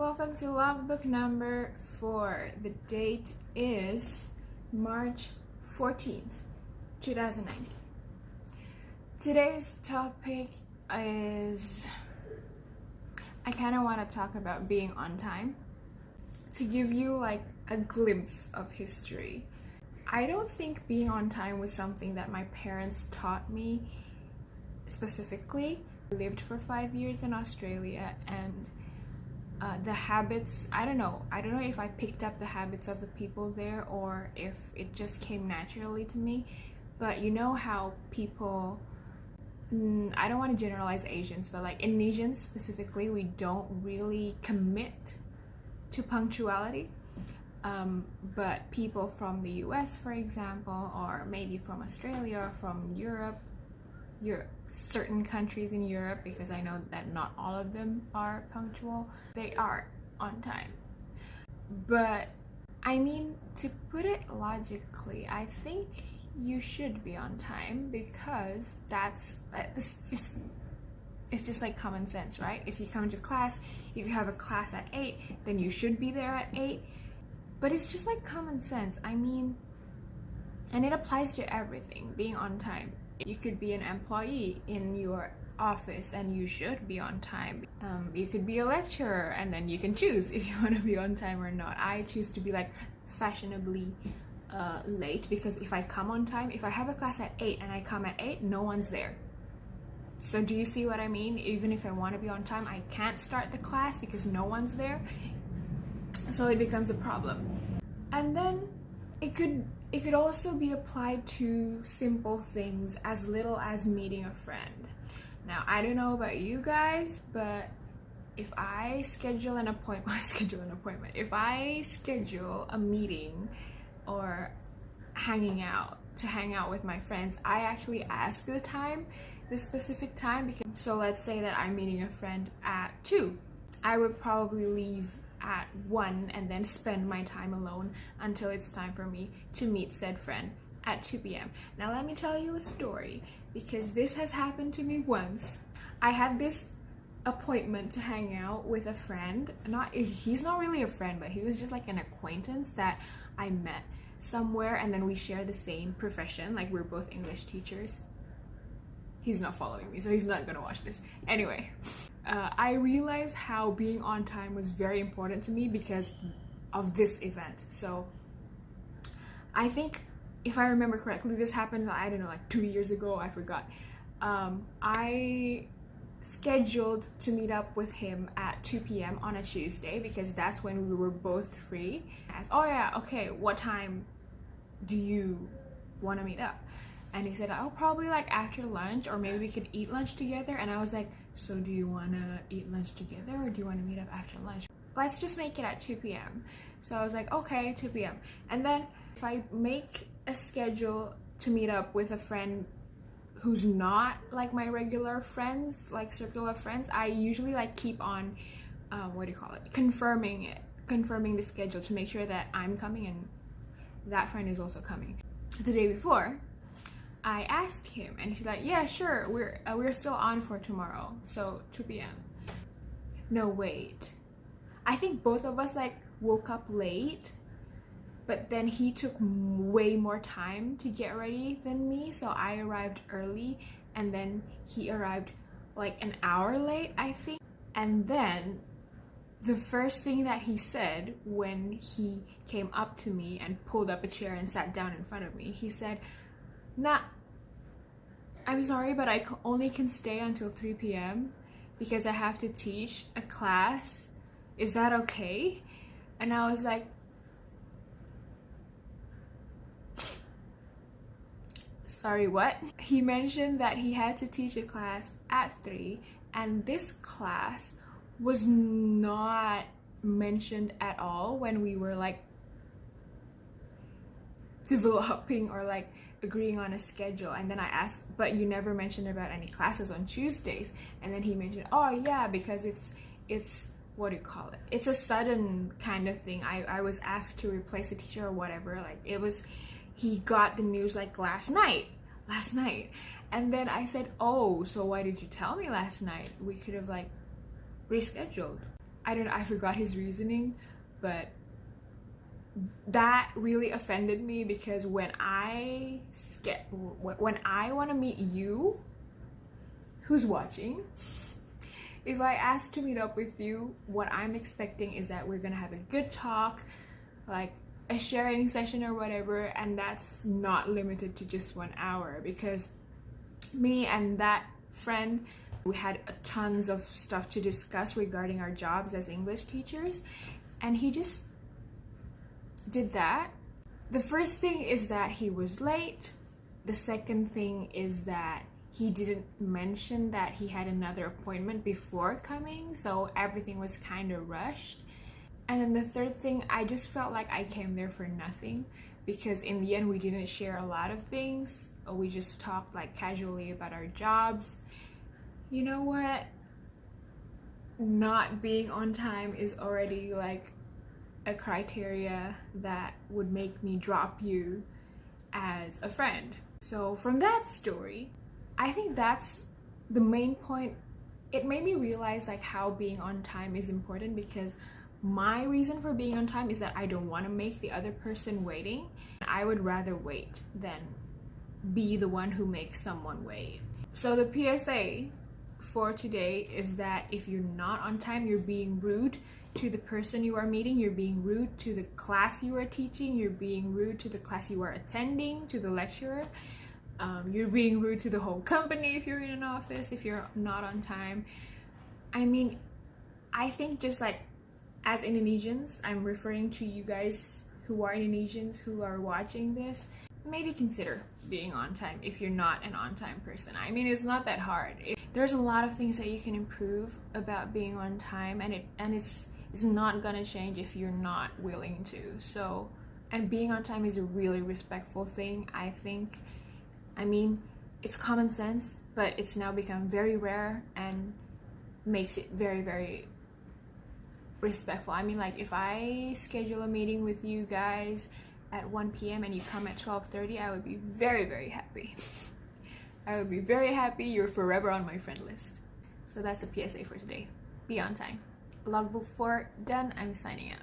Welcome to logbook number 4. The date is March 14th, 2019. Today's topic is, I kind of want to talk about being on time to give you like a glimpse of history. I don't think being on time was something that my parents taught me specifically. I lived for 5 years in Australia, and the habits, I don't know if I picked up the habits of the people there or if it just came naturally to me. But you know how people, I don't want to generalize Asians, but like in Asians specifically, we don't really commit to punctuality. But people from the US, for example, or maybe from Australia or from Europe, certain countries in Europe, because I know that not all of them are punctual, they are on time. But I mean, to put it logically, I think you should be on time, because it's just like common sense, right? If you come to class, if you have a class at 8, then you should be there at 8. But it's just like common sense. I mean, and it applies to everything, being on time. You could be an employee in your office and you should be on time. You could be a lecturer and then you can choose if you want to be on time or not. I choose to be like fashionably late, because if I come on time, if I have a class at 8 and I come at 8, no one's there. So do you see what I mean? Even if I want to be on time, I can't start the class because no one's there. So it becomes a problem. And then it could also be applied to simple things as little as meeting a friend. Now, I don't know about you guys, but if I schedule an appointment, if I schedule a meeting or hang out with my friends, I actually ask the specific time. So let's say that I'm meeting a friend at 2. I would probably leave at 1 and then spend my time alone until it's time for me to meet said friend at 2 p.m. Now let me tell you a story, because this has happened to me once. I had this appointment to hang out with a friend. He's not really a friend, but he was just like an acquaintance that I met somewhere, and then we share the same profession, like we're both English teachers. He's not following me, so he's not gonna watch this. Anyway, I realized how being on time was very important to me because of this event. So I think, if I remember correctly, this happened, I don't know, like 2 years ago, I forgot. I scheduled to meet up with him at 2 p.m. on a Tuesday because that's when we were both free. I asked, oh yeah, okay, what time do you want to meet up? And he said, oh, probably like after lunch, or maybe we could eat lunch together. And I was like, so do you want to eat lunch together or do you want to meet up after lunch? Let's just make it at 2 p.m. So I was like, okay, 2 p.m. And then if I make a schedule to meet up with a friend who's not like my regular friends, like circle of friends, I usually like keep on, confirming the schedule to make sure that I'm coming and that friend is also coming. The day before, I asked him and he's like, yeah, sure, we're still on for tomorrow, so 2 p.m. No, wait, I think both of us like woke up late, but then he took way more time to get ready than me, so I arrived early and then he arrived like an hour late, I think. And then the first thing that he said when he came up to me and pulled up a chair and sat down in front of me, he said, nah, I'm sorry, but I only can stay until 3 p.m. because I have to teach a class. Is that okay? And I was like, sorry, what? He mentioned that he had to teach a class at 3, and this class was not mentioned at all when we were like developing or like agreeing on a schedule. And then I asked, but you never mentioned about any classes on Tuesdays? And then he mentioned, oh yeah, because it's what do you call it, it's a sudden kind of thing. I was asked to replace a teacher or whatever, like it was, he got the news like last night. And then I said, oh, so why did you tell me last night? We could have like rescheduled. I forgot his reasoning, but that really offended me, because when I want to meet you who's watching, if I ask to meet up with you, what I'm expecting is that we're gonna have a good talk, like a sharing session or whatever, and that's not limited to just 1 hour, because me and that friend, we had tons of stuff to discuss regarding our jobs as English teachers, and he just did that. The first thing is that he was late. The second thing is that he didn't mention that he had another appointment before coming, so everything was kind of rushed. And then the third thing, I just felt like I came there for nothing, because in the end we didn't share a lot of things. We just talked like casually about our jobs. You know what? Not being on time is already like a criteria that would make me drop you as a friend. So from that story, I think that's the main point. It made me realize like how being on time is important, because my reason for being on time is that I don't want to make the other person waiting. I would rather wait than be the one who makes someone wait. So the PSA for today is that if you're not on time, you're being rude to the person you are meeting, you're being rude to the class you are teaching, you're being rude to the class you are attending, to the lecturer, you're being rude to the whole company if you're in an office, if you're not on time. I mean, I think just like as Indonesians, I'm referring to you guys who are Indonesians who are watching this, maybe consider being on time if you're not an on-time person. I mean, it's not that hard. There's a lot of things that you can improve about being on time, and it's not gonna change if you're not willing to. So, and being on time is a really respectful thing, I think. I mean, it's common sense, but it's now become very rare and makes it very, very respectful. I mean, like if I schedule a meeting with you guys at 1 p.m. and you come at 12:30, I would be very, very happy. I would be very happy. You're forever on my friend list. So that's the PSA for today. Be on time. Logbook 4 done. I'm signing out.